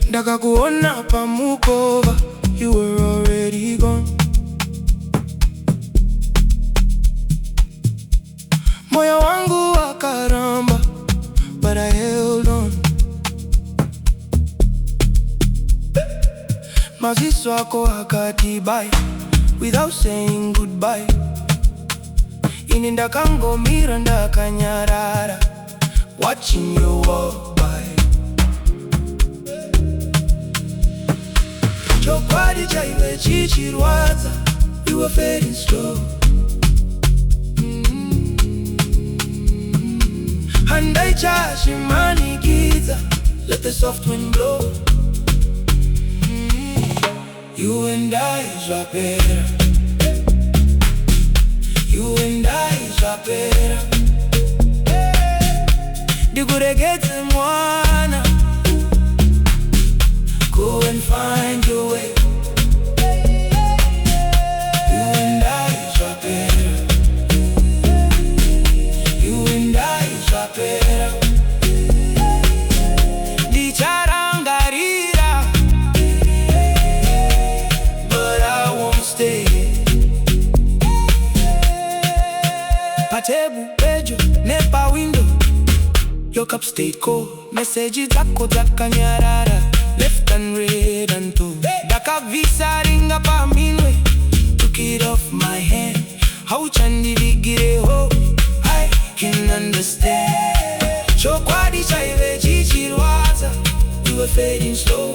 Ndakakuona pamukova, you were already gone. Moyo wangu wakaramba, but I held on. Maziso yako akatibai, without saying goodbye. Ini ndakangomira ndakanyarara, watching you walk by. Chokwadi chaiwe chichirwadza, you were fading slow. Handaichashimanikiza, let the soft wind blow. You and I Zvapera. You and I Zvapera. Dikuregeze mwana, go and find your way. You and I Zvapera. You and I Zvapera. Dicharangarira, but I won't stay. Patebu pejo nepa window, your cup stayed cold. Message zako zakanyarara, left and right and two. Daka visa ringa pa minwe, took it off my hand. How chandi vigire ho, I can understand. Chokwadi chaiwe chichirwadza, you were fading slow.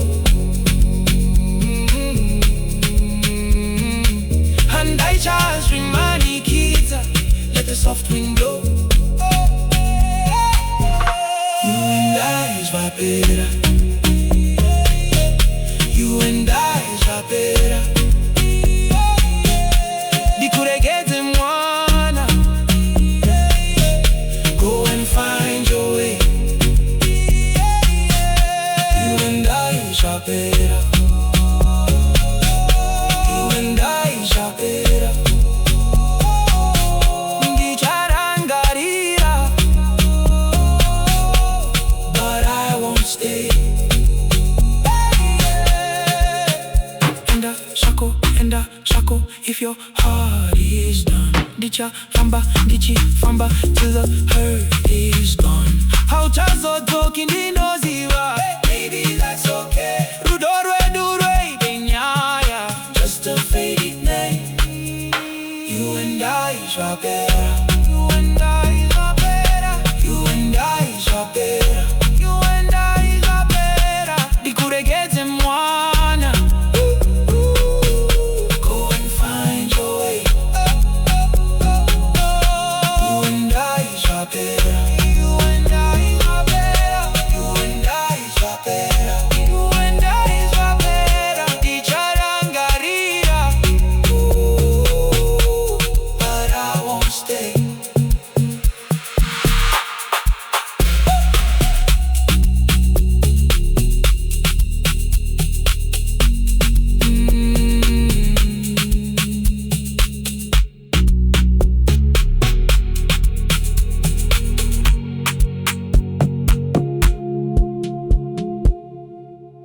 Handaichashimanikiza, let the soft wind blow. You and I Zvapera. You and I Zvapera. Dikuregeze mwana, go and find your way. You and I Zvapera. You and I Zvapera. Dicharangarira, but I won't stay. Enda shako, if your heart is done. Dicha famba, till the hurt is gone. How chazo talking in Oziwa, baby.